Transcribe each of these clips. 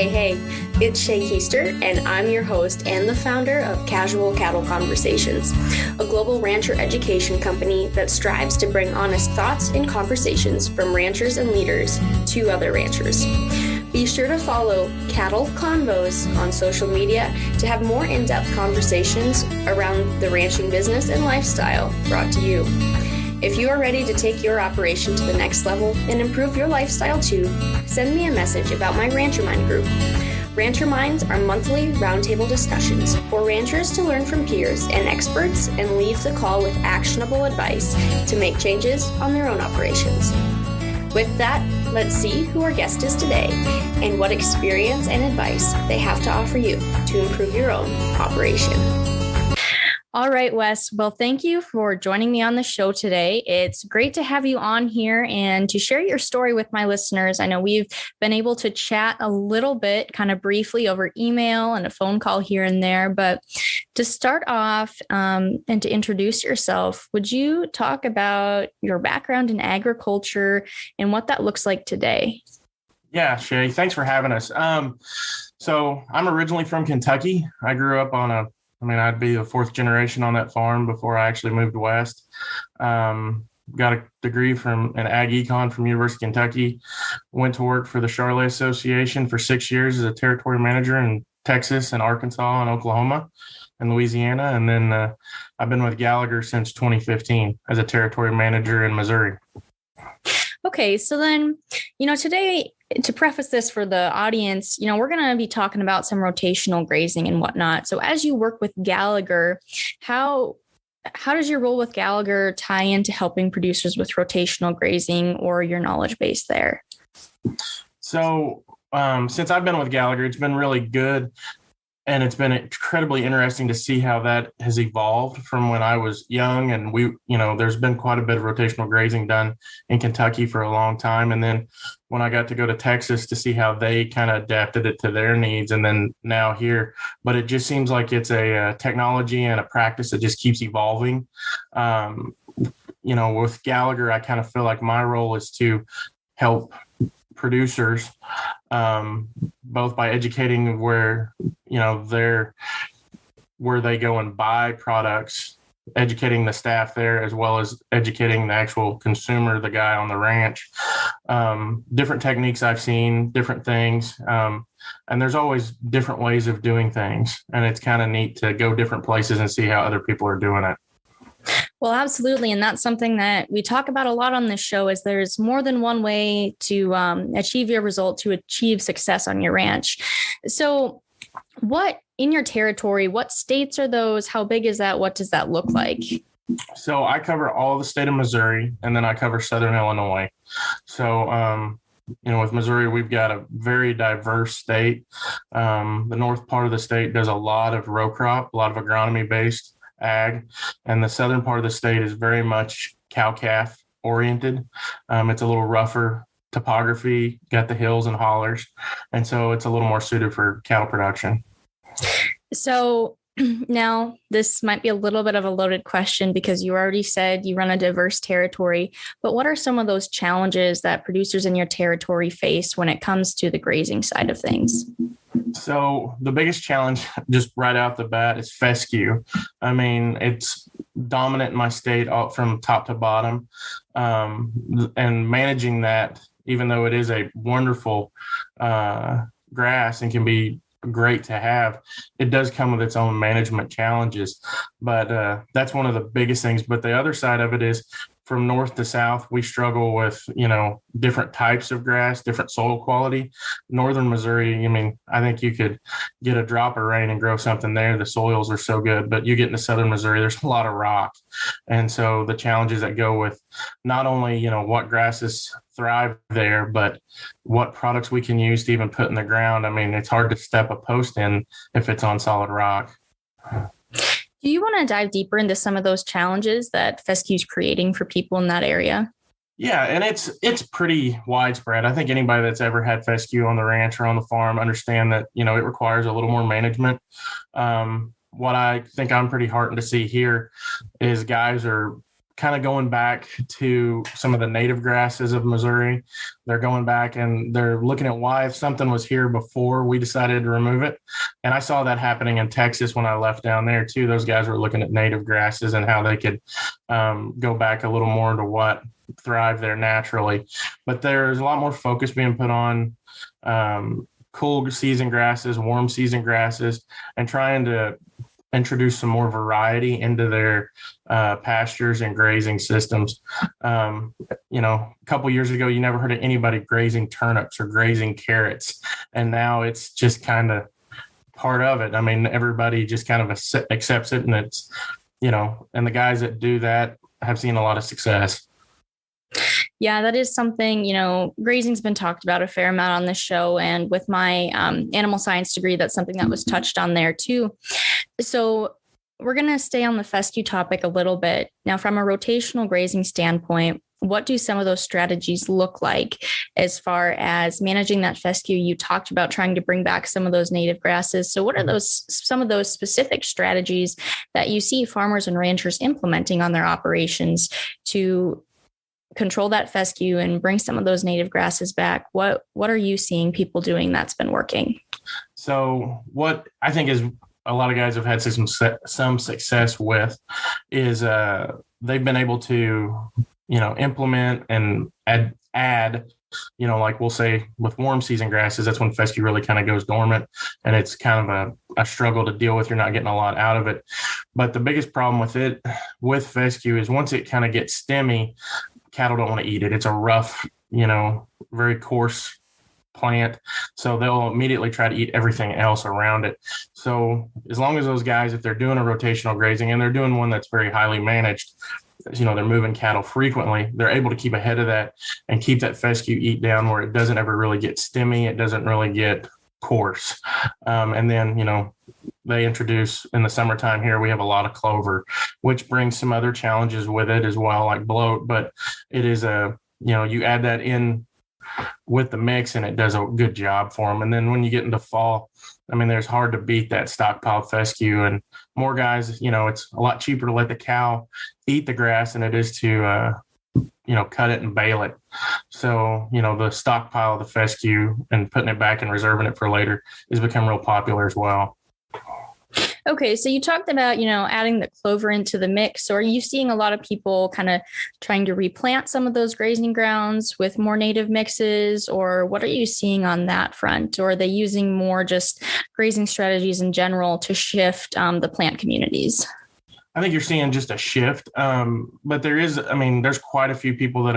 Hey, it's Shay Keister, and I'm your host and the founder of Casual Cattle Conversations, a global rancher education company that strives to bring honest thoughts and conversations from ranchers and leaders to other ranchers. Be sure to follow Cattle Convos on social media to have more in-depth conversations around the ranching business and lifestyle brought to you. If you are ready to take your operation to the next level and improve your lifestyle too, send me a message about my Rancher Mind group. Rancher Minds are monthly roundtable discussions for ranchers to learn from peers and experts and leave the call with actionable advice to make changes on their own operations. With that, let's see who our guest is today and what experience and advice they have to offer you to improve your own operation. All right, Wes. Well, thank you for joining me on the show today. It's great to have you on here and to share your story with my listeners. I know we've been able to chat a little bit, kind of briefly over email and a phone call here and there. But to start off and to introduce yourself, would you talk about your background in agriculture and what that looks like today? Yeah, Shay, thanks for having us. So I'm originally from Kentucky. I grew up I'd be the fourth generation on that farm before I actually moved west. Got a degree in ag econ from University of Kentucky. Went to work for the Charlotte Association for 6 years as a territory manager in Texas and Arkansas and Oklahoma and Louisiana. And then I've been with Gallagher since 2015 as a territory manager in Missouri. Okay, so then, today, to preface this for the audience, we're going to be talking about some rotational grazing and whatnot. So as you work with Gallagher, how does your role with Gallagher tie into helping producers with rotational grazing or your knowledge base there? So since I've been with Gallagher, it's been really good. And it's been incredibly interesting to see how that has evolved from when I was young. And there's been quite a bit of rotational grazing done in Kentucky for a long time. And then when I got to go to Texas to see how they kind of adapted it to their needs, and then now here, but it just seems like it's a technology and a practice that just keeps evolving. With Gallagher, I kind of feel like my role is to help producers, both by educating where they go and buy products, educating the staff there, as well as educating the actual consumer, the guy on the ranch. Different techniques I've seen, different things. And there's always different ways of doing things. And it's kind of neat to go different places and see how other people are doing it. Well, absolutely. And that's something that we talk about a lot on this show is there's more than one way to achieve your result, to achieve success on your ranch. So what in your territory, what states are those? How big is that? What does that look like? So I cover all of the state of Missouri, and then I cover Southern Illinois. So, with Missouri, we've got a very diverse state. The north part of the state does a lot of row crop, a lot of agronomy-based ag, and the southern part of the state is very much cow-calf oriented. It's a little rougher topography, got the hills and hollers, and so it's a little more suited for cattle production. So now this might be a little bit of a loaded question because you already said you run a diverse territory, but what are some of those challenges that producers in your territory face when it comes to the grazing side of things? So the biggest challenge just right out the bat is fescue. It's dominant in my state from top to bottom. And managing that, even though it is a wonderful grass and can be great to have, it does come with its own management challenges. But that's one of the biggest things. But the other side of it is from north to south, we struggle with, different types of grass, different soil quality. Northern Missouri, I think you could get a drop of rain and grow something there. The soils are so good, but you get into southern Missouri, there's a lot of rock. And so the challenges that go with not only, what grasses thrive there, but what products we can use to even put in the ground. It's hard to step a post in if it's on solid rock. Do you want to dive deeper into some of those challenges that fescue is creating for people in that area? Yeah, and it's pretty widespread. I think anybody that's ever had fescue on the ranch or on the farm understand that, it requires a little more management. What I think I'm pretty heartened to see here is guys are kind of going back to some of the native grasses of Missouri. They're going back and they're looking at why if something was here before we decided to remove it. And I saw that happening in Texas when I left down there too. Those guys were looking at native grasses and how they could go back a little more into what thrive there naturally. But there's a lot more focus being put on cool season grasses, warm season grasses, and trying to introduce some more variety into their pastures and grazing systems. A couple years ago, you never heard of anybody grazing turnips or grazing carrots. And now it's just kind of part of it. I mean, everybody just kind of accepts it, and it's, and the guys that do that have seen a lot of success. Yeah, that is something, grazing's been talked about a fair amount on this show. And with my animal science degree, that's something that was touched on there too. So we're going to stay on the fescue topic a little bit. Now, from a rotational grazing standpoint, what do some of those strategies look like as far as managing that fescue? You talked about trying to bring back some of those native grasses. So what are some of those specific strategies that you see farmers and ranchers implementing on their operations to control that fescue and bring some of those native grasses back? What are you seeing people doing that's been working? So what I think is a lot of guys have had some success with is they've been able to, implement and add, like we'll say with warm season grasses, that's when fescue really kind of goes dormant, and it's kind of a struggle to deal with. You're not getting a lot out of it. But the biggest problem with fescue is once it kind of gets stemmy, cattle don't want to eat it. It's a rough, very coarse plant. So they'll immediately try to eat everything else around it. So as long as those guys, if they're doing a rotational grazing and they're doing one that's very highly managed, they're moving cattle frequently, they're able to keep ahead of that and keep that fescue eat down where it doesn't ever really get stemmy. It doesn't really get coarse. And then, they introduce in the summertime here, we have a lot of clover, which brings some other challenges with it as well, like bloat. But it is you add that in with the mix and it does a good job for them. And then when you get into fall, there's hard to beat that stockpile fescue, and more guys, it's a lot cheaper to let the cow eat the grass than it is to, cut it and bale it. So, the stockpile of the fescue and putting it back and reserving it for later has become real popular as well. Okay, so you talked about, adding the clover into the mix. So are you seeing a lot of people kind of trying to replant some of those grazing grounds with more native mixes, or what are you seeing on that front? Or are they using more just grazing strategies in general to shift the plant communities? I think you're seeing just a shift, but there's quite a few people that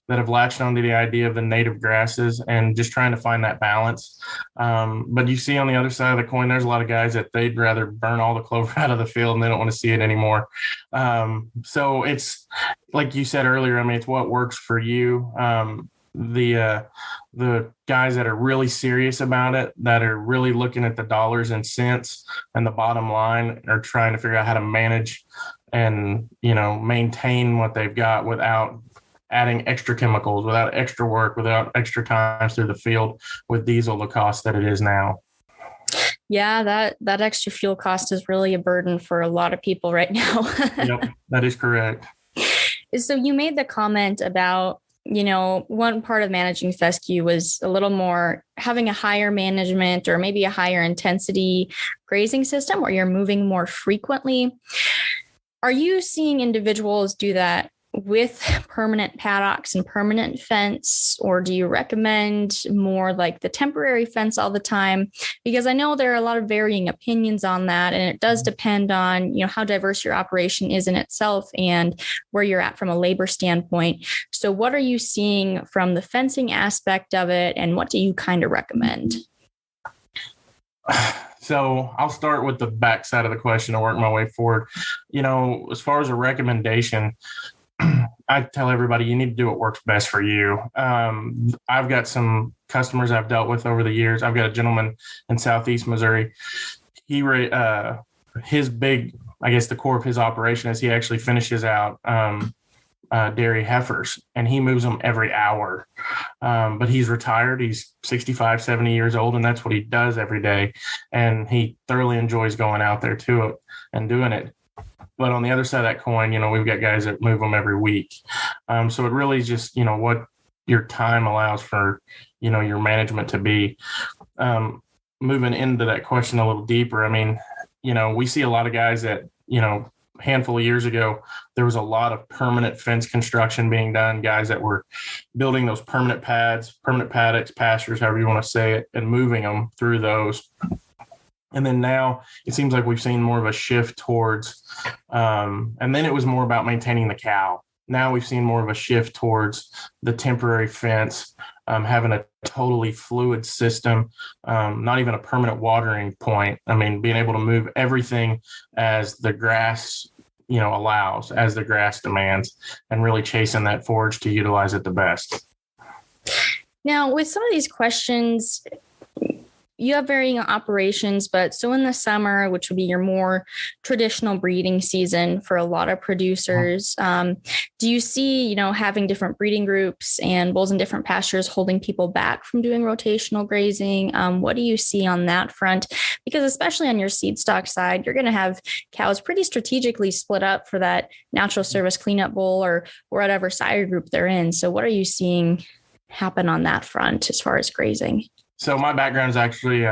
have latched onto the idea of the native grasses and just trying to find that balance. But you see on the other side of the coin, there's a lot of guys that they'd rather burn all the clover out of the field and they don't want to see it anymore. So it's like you said earlier. It's what works for you. The guys that are really serious about it, that are really looking at the dollars and cents and the bottom line, are trying to figure out how to manage and, maintain what they've got without adding extra chemicals, without extra work, without extra time through the field with diesel, the cost that it is now. Yeah, that extra fuel cost is really a burden for a lot of people right now. Yep, that is correct. So you made the comment about, one part of managing fescue was a little more having a higher management or maybe a higher intensity grazing system where you're moving more frequently. Are you seeing individuals do that with permanent paddocks and permanent fence, or do you recommend more like the temporary fence all the time? Because I know there are a lot of varying opinions on that, and it does depend on, how diverse your operation is in itself and where you're at from a labor standpoint. So what are you seeing from the fencing aspect of it, and what do you kind of recommend? So I'll start with the back side of the question and work my way forward. As far as a recommendation, I tell everybody you need to do what works best for you. I've got some customers I've dealt with over the years. I've got a gentleman in Southeast Missouri. His big, the core of his operation is he actually finishes out dairy heifers, and he moves them every hour. But he's retired. He's 65, 70 years old, and that's what he does every day. And he thoroughly enjoys going out there to it and doing it. But on the other side of that coin, we've got guys that move them every week. So it really just, what your time allows for, your management to be. Moving into that question a little deeper, I mean, we see a lot of guys that, handful of years ago, there was a lot of permanent fence construction being done, guys that were building those permanent pads, permanent paddocks, pastures, however you want to say it, and moving them through those. And then now it seems like we've seen more of a shift towards, and then it was more about maintaining the cow. Now we've seen more of a shift towards the temporary fence, having a totally fluid system, not even a permanent watering point. I mean, being able to move everything as the grass, allows, as the grass demands, and really chasing that forage to utilize it the best. Now, with some of these questions, you have varying operations, but so in the summer, which would be your more traditional breeding season for a lot of producers, do you see, having different breeding groups and bulls in different pastures holding people back from doing rotational grazing? What do you see on that front? Because especially on your seed stock side, you're going to have cows pretty strategically split up for that natural service cleanup bull or whatever sire group they're in. So what are you seeing happen on that front as far as grazing? So my background is actually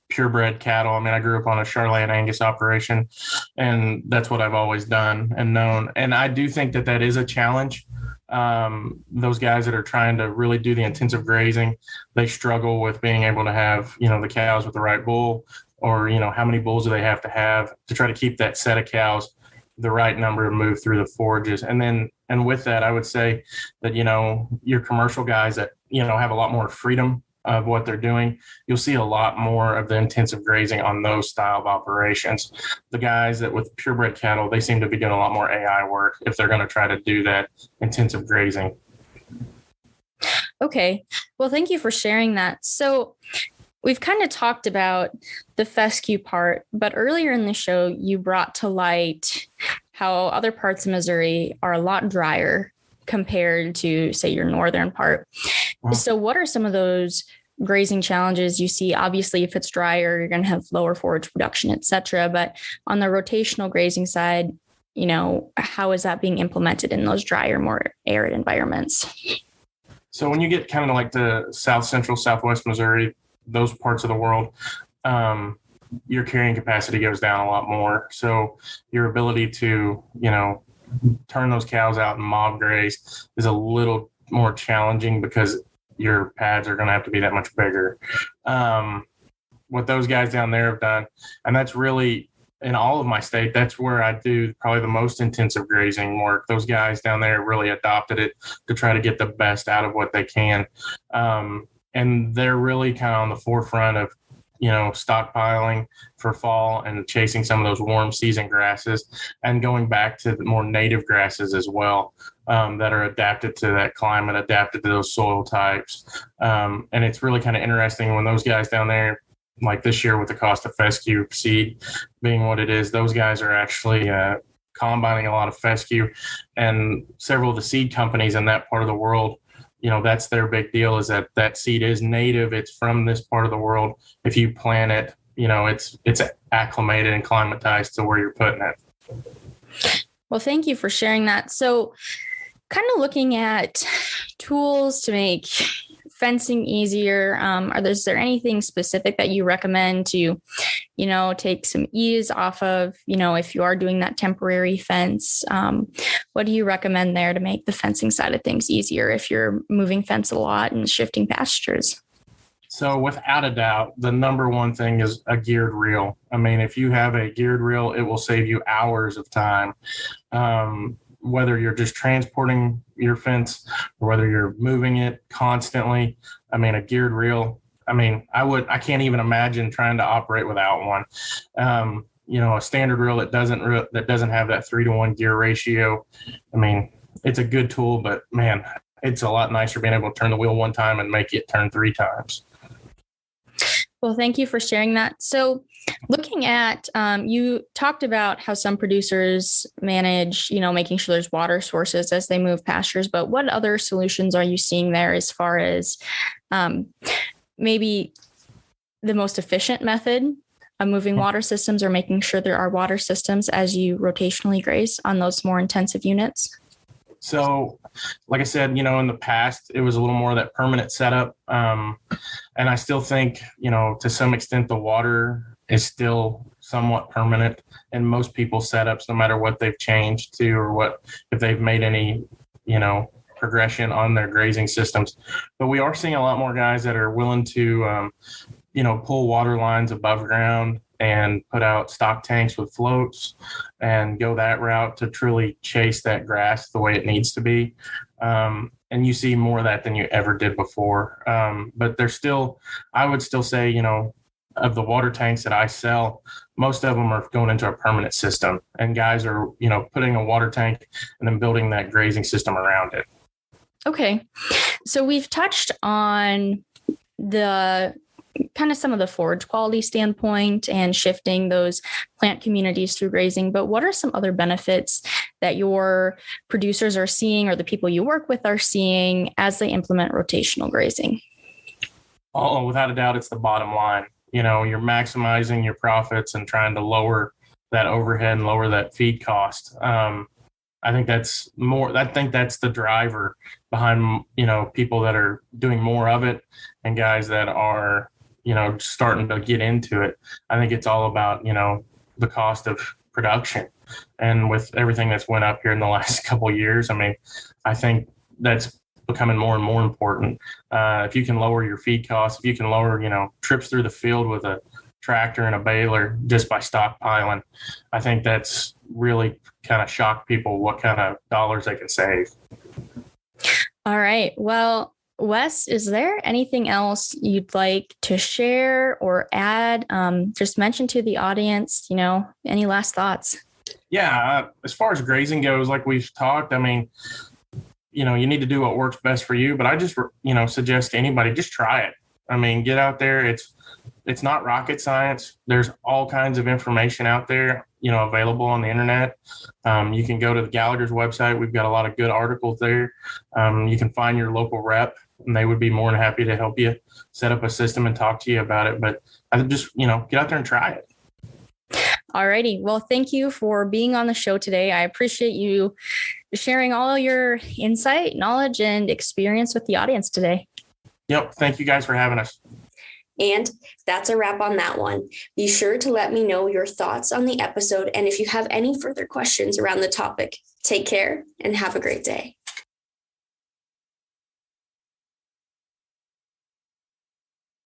purebred cattle. I mean, I grew up on a Charolais Angus operation, and that's what I've always done and known. And I do think that is a challenge. Those guys that are trying to really do the intensive grazing, they struggle with being able to have, the cows with the right bull, or, how many bulls do they have to try to keep that set of cows the right number to move through the forages. And with that, I would say that, your commercial guys that, have a lot more freedom of what they're doing, you'll see a lot more of the intensive grazing on those style of operations. The guys that with purebred cattle, they seem to be doing a lot more AI work if they're going to try to do that intensive grazing. Okay. Well, thank you for sharing that. So we've kind of talked about the fescue part, but earlier in the show, you brought to light how other parts of Missouri are a lot drier compared to, say, your northern part. So what are some of those grazing challenges you see? Obviously, if it's drier, you're going to have lower forage production, et cetera. But on the rotational grazing side, how is that being implemented in those drier, more arid environments? So when you get kind of like the south central, southwest Missouri, those parts of the world, your carrying capacity goes down a lot more. So your ability to, turn those cows out and mob graze is a little more challenging because your pads are going to have to be that much bigger. What those guys down there have done, and that's really in all of my state, that's where I do probably the most intensive grazing work. Those guys down there really adopted it to try to get the best out of what they can. And they're really kind of on the forefront of, stockpiling for fall and chasing some of those warm season grasses and going back to the more native grasses as well, that are adapted to that climate, adapted to those soil types. And it's really kind of interesting when those guys down there, like this year with the cost of fescue seed being what it is, those guys are actually combining a lot of fescue, and several of the seed companies in that part of the world, that's their big deal, is that seed is native. It's from this part of the world. If you plant it, it's acclimated and climatized to where you're putting it. Well, thank you for sharing that. So kind of looking at tools to make fencing easier, is there anything specific that you recommend to, take some ease off of, if you are doing that temporary fence? What do you recommend there to make the fencing side of things easier if you're moving fence a lot and shifting pastures? So without a doubt, the number one thing is a geared reel. I mean, if you have a geared reel, it will save you hours of time. Whether you're just transporting your fence or whether you're moving it constantly. I mean, a geared reel, I can't even imagine trying to operate without one. A standard reel that doesn't have that 3-to-1 gear ratio. I mean, it's a good tool, but man, it's a lot nicer being able to turn the wheel one time and make it turn 3 times. Well, thank you for sharing that. So looking at, you talked about how some producers manage, making sure there's water sources as they move pastures, but what other solutions are you seeing there as far as maybe the most efficient method moving water systems or making sure there are water systems as you rotationally graze on those more intensive units? So, like I said, in the past, it was a little more of that permanent setup. And I still think, to some extent, the water is still somewhat permanent in most people's setups, no matter what they've changed to or if they've made any, progression on their grazing systems. But we are seeing a lot more guys that are willing to, pull water lines above ground and put out stock tanks with floats and go that route to truly chase that grass the way it needs to be. And you see more of that than you ever did before. But I would still say, of the water tanks that I sell, most of them are going into a permanent system, and guys are, putting a water tank and then building that grazing system around it. Okay. So we've touched on the kind of some of the forage quality standpoint and shifting those plant communities through grazing, but what are some other benefits that your producers are seeing or the people you work with are seeing as they implement rotational grazing? Oh, without a doubt, it's the bottom line. You're maximizing your profits and trying to lower that overhead and lower that feed cost. I think that's the driver behind, people that are doing more of it and guys that are, starting to get into it. I think it's all about, the cost of production. And with everything that's went up here in the last couple of years, I think that's becoming more and more important. If you can lower your feed costs, if you can lower, trips through the field with a tractor and a baler just by stockpiling, I think that's really kind of shocked people what kind of dollars they can save. All right. Well, Wes, is there anything else you'd like to share or add? Just mention to the audience, any last thoughts? Yeah. As far as grazing goes, like we've talked, you need to do what works best for you, but I just, suggest to anybody, just try it. Get out there. It's not rocket science. There's all kinds of information out there, available on the internet. You can go to the Gallagher's website. We've got a lot of good articles there. You can find your local rep, and they would be more than happy to help you set up a system and talk to you about it. But I just, get out there and try it. All righty. Well, thank you for being on the show today. I appreciate you sharing all your insight, knowledge, and experience with the audience today. Yep. Thank you guys for having us. And that's a wrap on that one. Be sure to let me know your thoughts on the episode. And if you have any further questions around the topic, take care and have a great day.